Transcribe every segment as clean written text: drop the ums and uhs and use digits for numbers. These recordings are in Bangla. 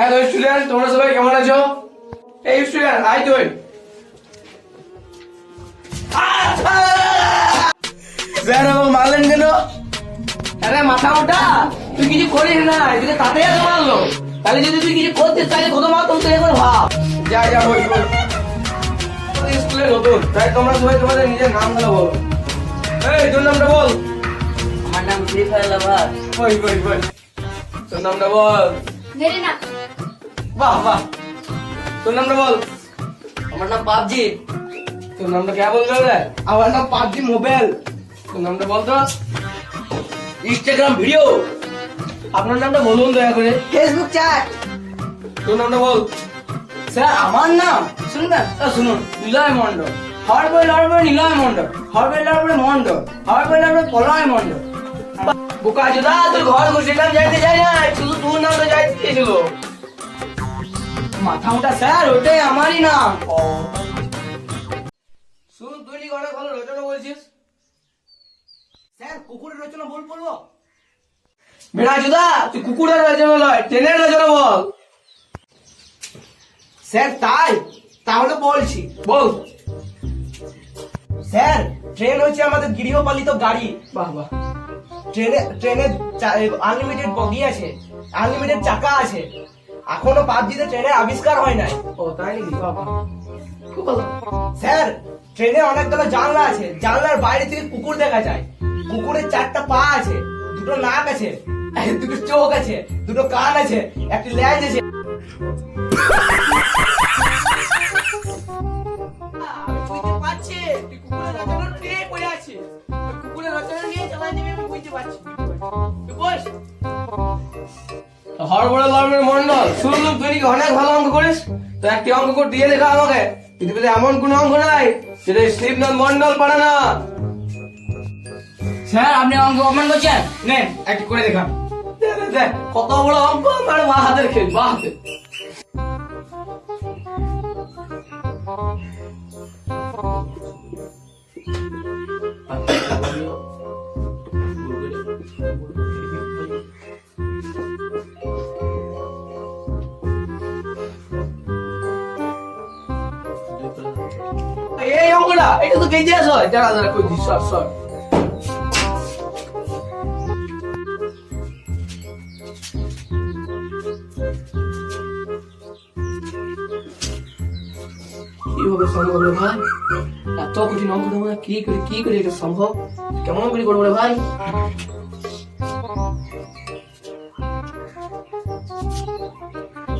হ্যালো স্টুডেন্ট, তোমরা সবাই কেমন আছো? এই স্টুডেন্ট আই তুই স্যার আমাকে মারলেন কেন? আরে মাথা মোটা, তুই কিছু করিস না, এদিকে তাতে এত মারলো। তাহলে যদি তুই কিছু করতিস তাহলে কত মারতাম তুই একবার ভাব। যা যা বই বই স্কুলে নতুন, তাই তোমরা সবাই তোমাদের নিজের নামগুলো বলো। এই তোর নামটা বল। আমার নাম ফ্রি ফায়ার লাভার। বই বই বই তোর নামটা বল। মেরিনা। বাহ বাহ, তোর নামটা বল। আমার নাম পাবজি। তোর নামটা কে বল রে? আমার নাম পাবজি মোবাইল। তোর নামটা বল তো। Instagram video. আপনার নামটা বলুন দয়া করে। Facebook chat. তোর নামটা বল। স্যার আমার নাম শুনবেন? শুনুন, নিলয় মন্ডল। হর বই লড় বই নিলয় মন্ডল, হর বই লড় বই মন্ডল, হর বই লড় বই প্রলয় মন্ডল। বোকা জোদা, তোর ঘর ঘুষেছিলাম, যাইতে যাই না, শুধু তোর নামটা যাইতে চেয়েছিল। মাথা মোটা স্যার, ওটাই আমারই নাম। শুন, তুই কি অনেক ভালো রচনা বলছিস। স্যার কুকুরের রচনা বল বলবো? বেড়া জুদা, তুই কুকুরের রচনা নয়, ট্রেনের রচনা বল। স্যার তাই? তাহলে বলছি। বল। স্যার ট্রেন হচ্ছে আমাদের গৃহপালিত গাড়ি। বাহ বাহ। ট্রেনে আনলিমিটেড বগি আছে, আনলিমিটেড চাকা আছে। এখনো পাবজিতে ট্রেনের আবিষ্কার হয় নাই। ও তাই নাকি? বাহ বাহ, খুব ভালো। স্যার ট্রেনে অনেকগুলো জানলা আছে, জানলার বাইরে থেকে কুকুর দেখা যায়। কুকুরের 4টা পা আছে, 2টো নাক আছে, 2টো চোখ আছে, 2টো কান আছে, একটা লেজ আছে। বুঝতে পারছি তুই কুকুরের রচনা পেয়ে পড়ে আছিস। কুকুরের রচনা নিয়ে চালাই দিবি, আমি বুঝতে পারছি। তুই বস। হরবড় লর্মের মন্ডল, শুনলাম তুই নাকি অনেক ভালো অঙ্ক করিস। তো একটি অঙ্ক করে দিয়ে দেখা আমাকে। পৃথিবীতে এমন কোন অঙ্ক নাই যেটা শিবনাথ মন্ডল পারে না। স্যার আপনি অঙ্ক অপমান করছেন, নেন একটু করে দেখান। দেখ, দেখ, কত বড় অঙ্ক আমার মা হাতের খেল, বা হাতে। এই অঙ্কটা, এটা তো কেজি আস হয়। যারা যারা কই দিস, সর সর। কিভাবে সম্ভব রে ভাই? এত কঠিন অঙ্ক তোমরা কি করে এটা সম্ভব? কেমন করে করবো রে ভাই?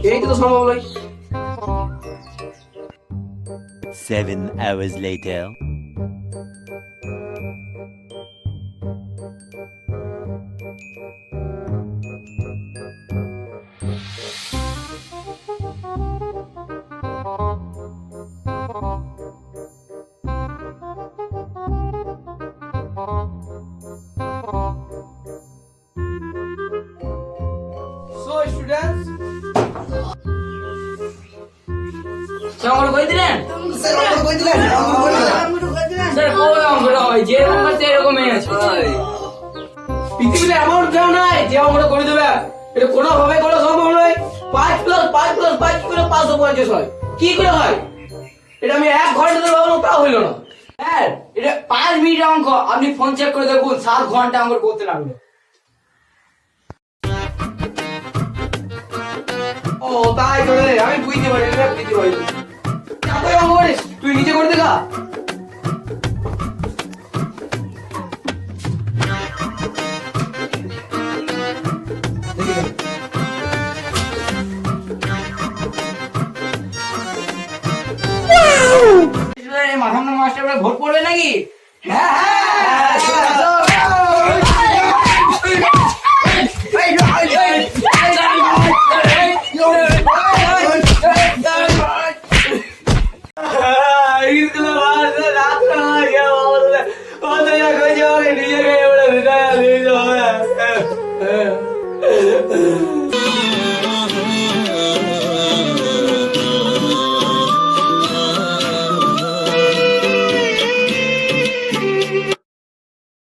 এই তো সম্ভব নয়। 7 hours later. So students, অঙ্কটা করে দিলেন? স্যার অঙ্ক কই দিলেন? অঙ্ক কই দিলেন? স্যার কোন অঙ্কটা হয়? যে অঙ্ক আছে এরকমই আছে। পৃথিবীতে এমন কেউ নাই যে অঙ্কটা করে দেবে। এটা কোনোভাবে করা সম্ভব নয়। 5 + 5 + 5 করে 550 হয়। কি করে হয়? এটা আমি 1 ঘন্টা ধরে ভাবলাম, তাও হইল না। স্যার এটা 5 মিনিট অঙ্ক, আপনি ফোন চেক করে দেখুন 7 ঘন্টা অঙ্ক করতে লাগলো। ও তাই করে, আমি বুঝতে পারি না, বুঝতে পারি। এত অঙ্ক করিস তুই, নিজে করে দেখা।